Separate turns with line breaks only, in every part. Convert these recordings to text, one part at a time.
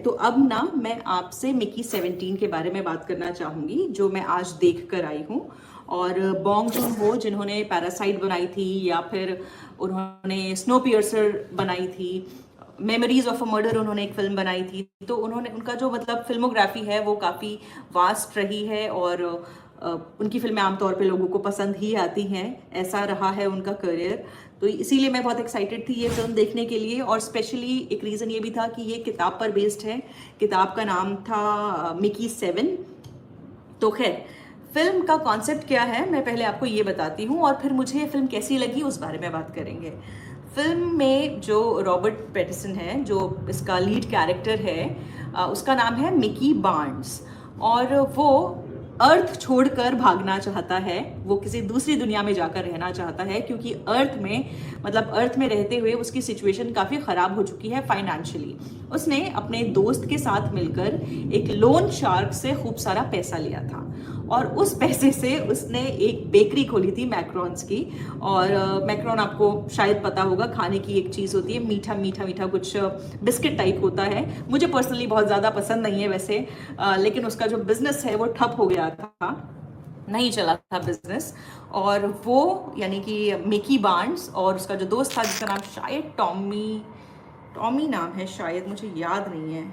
तो अब ना मैं आपसे मिकी 17 के बारे में बात करना चाहूँगी, जो मैं आज देख कर आई हूँ। और बॉन्ग जून हो जिन्होंने पैरासाइट बनाई थी, या फिर उन्होंने स्नो पियर्सर बनाई थी, मेमोरीज ऑफ अ मर्डर उन्होंने एक फिल्म बनाई थी, तो उन्होंने उनका जो मतलब फिल्मोग्राफी है वो काफ़ी वास्ट रही है, और उनकी फिल्में आमतौर पे लोगों को पसंद ही आती हैं, ऐसा रहा है उनका करियर। तो इसीलिए मैं बहुत एक्साइटेड थी ये फिल्म देखने के लिए, और स्पेशली एक रीज़न ये भी था कि ये किताब पर बेस्ड है। किताब का नाम था मिकी 7। तो खैर, फिल्म का कॉन्सेप्ट क्या है मैं पहले आपको ये बताती हूँ, और फिर मुझे ये फिल्म कैसी लगी उस बारे में बात करेंगे। फिल्म में जो रॉबर्ट पैटिसन है, जो इसका लीड कैरेक्टर है, उसका नाम है मिकी बार्न्स, और वो अर्थ छोड़कर भागना चाहता है। वो किसी दूसरी दुनिया में जाकर रहना चाहता है, क्योंकि अर्थ में रहते हुए उसकी सिचुएशन काफ़ी ख़राब हो चुकी है फाइनेंशियली। उसने अपने दोस्त के साथ मिलकर एक लोन शार्क से खूब सारा पैसा लिया था, और उस पैसे से उसने एक बेकरी खोली थी मैक्रोन्स की। और मैक्रोन आपको शायद पता होगा, खाने की एक चीज़ होती है, मीठा मीठा मीठा कुछ बिस्किट टाइप होता है। मुझे पर्सनली बहुत ज़्यादा पसंद नहीं है वैसे, लेकिन उसका जो बिजनेस है वो ठप हो गया था, नहीं चला था बिजनेस। और वो यानी कि मिकी बार्न्स और उसका जो दोस्त था, जिसका नाम शायद टॉमी नाम है, शायद मुझे याद नहीं है,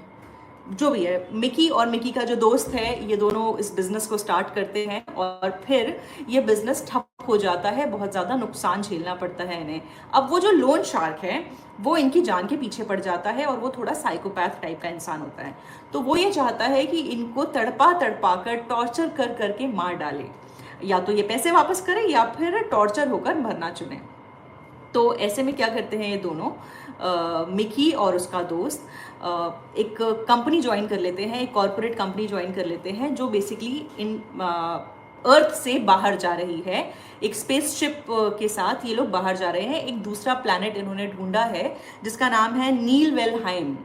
जो भी है, मिकी और मिकी का जो दोस्त है, ये दोनों इस बिजनेस को स्टार्ट करते हैं, और फिर ये बिजनेस ठप हो जाता है, बहुत ज़्यादा नुकसान झेलना पड़ता है इन्हें। अब वो जो लोन शार्क है वो इनकी जान के पीछे पड़ जाता है, और वो थोड़ा साइकोपैथ टाइप का इंसान होता है। तो वो ये चाहता है कि इनको तड़पा तड़पा कर, टॉर्चर कर करके मार डाले, या तो ये पैसे वापस करे या फिर टॉर्चर होकर मरना चुने। तो ऐसे में क्या करते हैं ये दोनों, मिकी और उसका दोस्त, एक कंपनी ज्वाइन कर लेते हैं, एक कॉरपोरेट कंपनी ज्वाइन कर लेते हैं, जो बेसिकली इन अर्थ से बाहर जा रही है। एक स्पेसशिप के साथ ये लोग बाहर जा रहे हैं, एक दूसरा प्लैनेट इन्होंने ढूंढा है जिसका नाम है नीलवेलहाइम।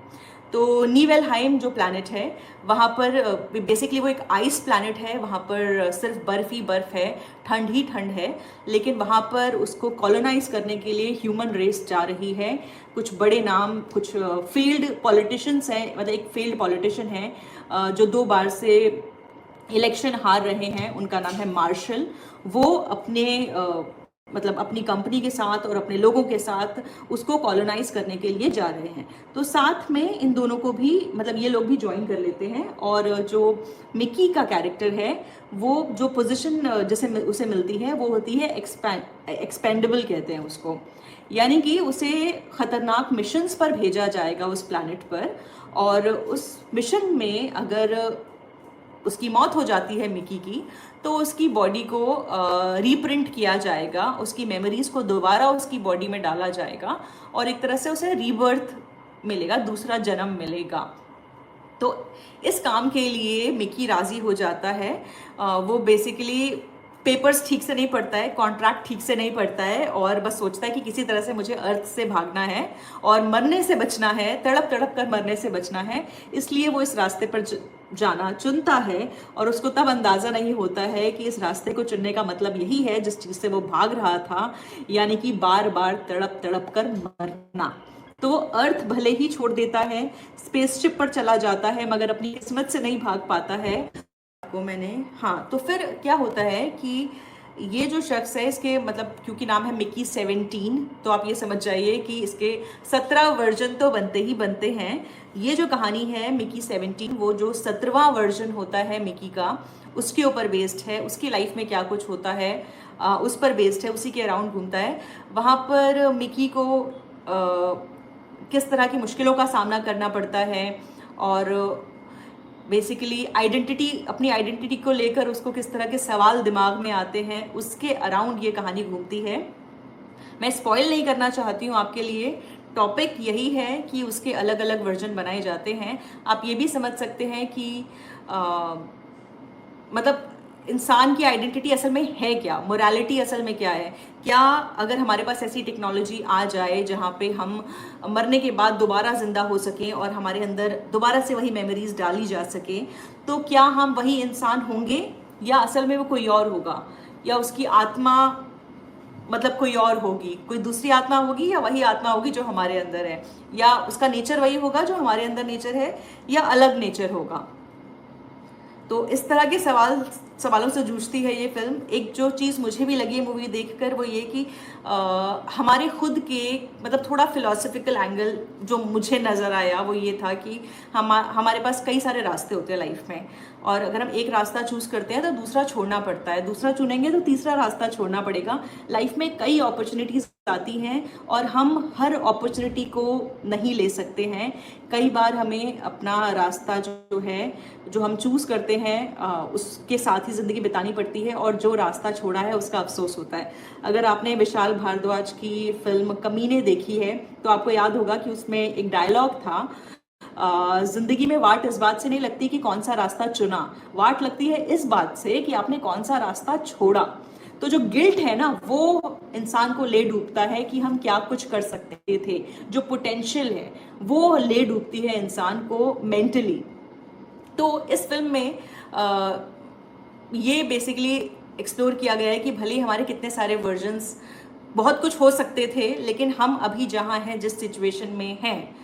तो नीवेलहाइम जो प्लैनेट है, वहाँ पर बेसिकली वो एक आइस प्लैनेट है, वहाँ पर सिर्फ बर्फ ही बर्फ है, ठंड ही ठंड है। लेकिन वहाँ पर उसको कॉलोनाइज करने के लिए ह्यूमन रेस जा रही है। कुछ बड़े नाम, कुछ फील्ड पॉलिटिशियंस हैं, मतलब एक फील्ड पॉलिटिशियन है जो 2 बार से इलेक्शन हार रहे हैं, उनका नाम है मार्शल। वो अपने मतलब अपनी कंपनी के साथ और अपने लोगों के साथ उसको कॉलोनाइज करने के लिए जा रहे हैं। तो साथ में इन दोनों को भी, मतलब ये लोग भी ज्वाइन कर लेते हैं। और जो मिकी का कैरेक्टर है, वो जो पोजीशन जैसे उसे मिलती है वो होती है एक्सपेंडेबल कहते हैं उसको, यानी कि उसे खतरनाक मिशंस पर भेजा जाएगा उस प्लैनेट पर। और उस मिशन में अगर उसकी मौत हो जाती है मिकी की, तो उसकी बॉडी को रीप्रिंट किया जाएगा, उसकी मेमोरीज को दोबारा उसकी बॉडी में डाला जाएगा, और एक तरह से उसे रीबर्थ मिलेगा, दूसरा जन्म मिलेगा। तो इस काम के लिए मिकी राजी हो जाता है। वो बेसिकली पेपर्स ठीक से नहीं पढ़ता है, कॉन्ट्रैक्ट ठीक से नहीं पढ़ता है, और बस सोचता है कि किसी तरह से मुझे अर्थ से भागना है और मरने से बचना है, तड़प तड़प कर मरने से बचना है। इसलिए वो इस रास्ते पर जाना चुनता है, और उसको तब अंदाज़ा नहीं होता है कि इस रास्ते को चुनने का मतलब यही है जिस चीज़ से वो भाग रहा था, यानी कि बार बार तड़प तड़प कर मरना। तो वो अर्थ भले ही छोड़ देता है, स्पेसशिप पर चला जाता है, मगर अपनी किस्मत से नहीं भाग पाता है। को मैंने, हाँ, तो फिर क्या होता है कि ये जो शख्स है, इसके मतलब क्योंकि नाम है मिकी 17, तो आप ये समझ जाइए कि इसके 17 वर्जन तो बनते ही बनते हैं। ये जो कहानी है मिकी 17, वो जो 17वां वर्जन होता है मिकी का, उसके ऊपर बेस्ड है। उसकी लाइफ में क्या कुछ होता है उस पर बेस्ड है, उसी के अराउंड घूमता है। वहाँ पर मिकी को किस तरह की मुश्किलों का सामना करना पड़ता है, और बेसिकली अपनी आइडेंटिटी को लेकर उसको किस तरह के सवाल दिमाग में आते हैं, उसके अराउंड ये कहानी घूमती है। मैं स्पॉइल नहीं करना चाहती हूँ आपके लिए। टॉपिक यही है कि उसके अलग अलग वर्जन बनाए जाते हैं। आप ये भी समझ सकते हैं कि मतलब इंसान की आइडेंटिटी असल में है क्या, मोरालिटी असल में क्या है। क्या अगर हमारे पास ऐसी टेक्नोलॉजी आ जाए जहाँ पे हम मरने के बाद दोबारा जिंदा हो सकें और हमारे अंदर दोबारा से वही मेमोरीज डाली जा सके, तो क्या हम वही इंसान होंगे, या असल में वो कोई और होगा, या उसकी आत्मा मतलब कोई और होगी, कोई दूसरी आत्मा होगी या वही आत्मा होगी जो हमारे अंदर है, या उसका नेचर वही होगा जो हमारे अंदर नेचर है, या अलग नेचर होगा। तो इस तरह के सवालों से जूझती है ये फिल्म। एक जो चीज़ मुझे भी लगी मूवी देखकर वो ये कि हमारे खुद के मतलब थोड़ा फिलोसफिकल एंगल जो मुझे नज़र आया वो ये था कि हमारे पास कई सारे रास्ते होते हैं लाइफ में, और अगर हम एक रास्ता चूज़ करते हैं तो दूसरा छोड़ना पड़ता है, दूसरा चुनेंगे तो तीसरा रास्ता छोड़ना पड़ेगा। लाइफ में कई अपॉर्चुनिटीज़ आती हैं और हम हर अपॉर्चुनिटी को नहीं ले सकते हैं। कई बार हमें अपना रास्ता जो है जो हम चूज़ करते हैं उसके साथ ही ज़िंदगी बितानी पड़ती है, और जो रास्ता छोड़ा है उसका अफसोस होता है। अगर आपने विशाल भारद्वाज की फिल्म कमीने देखी है तो आपको याद होगा कि उसमें एक डायलॉग था, जिंदगी में वाट इस बात से नहीं लगती कि कौन सा रास्ता चुना, वाट लगती है इस बात से कि आपने कौन सा रास्ता छोड़ा। तो जो गिल्ट है ना वो इंसान को ले डूबता है कि हम क्या कुछ कर सकते थे, जो पोटेंशियल है वो ले डूबती है इंसान को मेंटली। तो इस फिल्म में ये बेसिकली एक्सप्लोर किया गया है कि भले ही हमारे कितने सारे वर्जन्स बहुत कुछ हो सकते थे, लेकिन हम अभी जहाँ हैं जिस सिचुएशन में हैं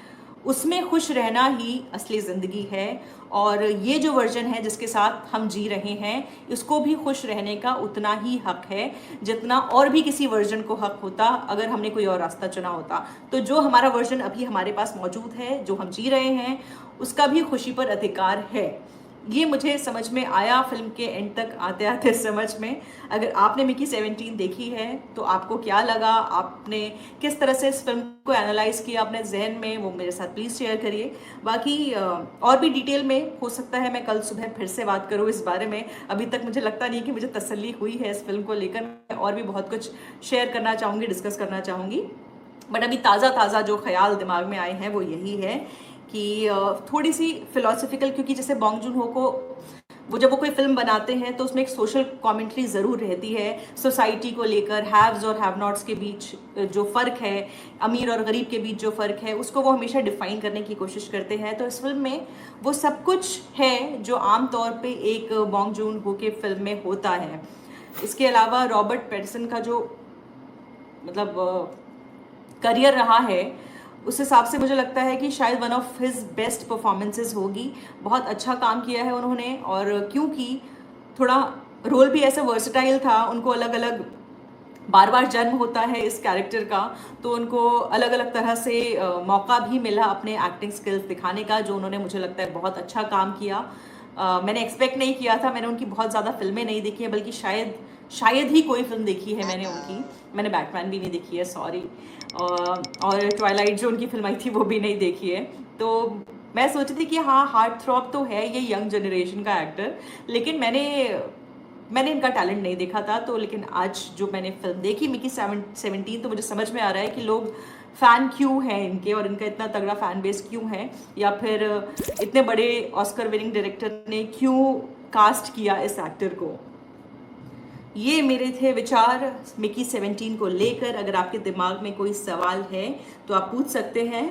उसमें खुश रहना ही असली ज़िंदगी है। और ये जो वर्जन है जिसके साथ हम जी रहे हैं इसको भी खुश रहने का उतना ही हक है जितना और भी किसी वर्जन को हक होता अगर हमने कोई और रास्ता चुना होता। तो जो हमारा वर्जन अभी हमारे पास मौजूद है, जो हम जी रहे हैं, उसका भी खुशी पर अधिकार है। ये मुझे समझ में आया फिल्म के एंड तक आते आते समझ में। अगर आपने मिकी 17 देखी है तो आपको क्या लगा, आपने किस तरह से इस फिल्म को एनालाइज किया अपने जहन में, वो मेरे साथ प्लीज़ शेयर करिए। बाकी और भी डिटेल में हो सकता है मैं कल सुबह फिर से बात करूँ इस बारे में। अभी तक मुझे लगता नहीं कि मुझे तसल्ली हुई है इस फिल्म को लेकर, मैं और भी बहुत कुछ शेयर करना चाहूँगी, डिस्कस करना चाहूँगी। बट अभी ताज़ा जो ख्याल दिमाग में आए हैं वो यही है कि थोड़ी सी फिलोसफिकल, क्योंकि जैसे बॉन्ग जून हो को वो जब वो कोई फिल्म बनाते हैं तो उसमें एक सोशल कमेंट्री ज़रूर रहती है, सोसाइटी को लेकर, हैव्स और हैव नॉट्स के बीच जो फ़र्क है, अमीर और गरीब के बीच जो फ़र्क है, उसको वो हमेशा डिफाइन करने की कोशिश करते हैं। तो इस फिल्म में वो सब कुछ है जो आम तौर पे एक बॉन्ग जून हो के फिल्म में होता है। इसके अलावा रॉबर्ट पैटिसन का जो मतलब करियर रहा है उस हिसाब से मुझे लगता है कि शायद one of his best performances होगी। बहुत अच्छा काम किया है उन्होंने, और क्योंकि थोड़ा रोल भी ऐसा वर्सटाइल था, उनको अलग अलग बार बार जन्म होता है इस कैरेक्टर का, तो उनको अलग अलग तरह से मौका भी मिला अपने एक्टिंग स्किल्स दिखाने का, जो उन्होंने मुझे लगता है बहुत अच्छा काम किया। मैंने एक्सपेक्ट नहीं किया था, मैंने उनकी बहुत ज़्यादा फिल्में नहीं देखी है, बल्कि शायद ही कोई फिल्म देखी है मैंने उनकी। मैंने बैटमैन भी नहीं देखी है, सॉरी, और ट्वाइलाइट जो उनकी फिल्म आई थी वो भी नहीं देखी है। तो मैं सोची थी कि हाँ, हार्ट थ्रॉब तो है ये यंग जनरेशन का एक्टर, लेकिन मैंने इनका टैलेंट नहीं देखा था। तो लेकिन आज जो मैंने फिल्म देखी मिकी 17 तो मुझे समझ में आ रहा है कि लोग फ़ैन क्यों हैं इनके, और इनका इतना तगड़ा फ़ैन बेस क्यों है, या फिर इतने बड़े ऑस्कर विनिंग डायरेक्टर ने क्यों कास्ट किया इस एक्टर को। ये मेरे थे विचार मिकी 17 को लेकर। अगर आपके दिमाग में कोई सवाल है तो आप पूछ सकते हैं।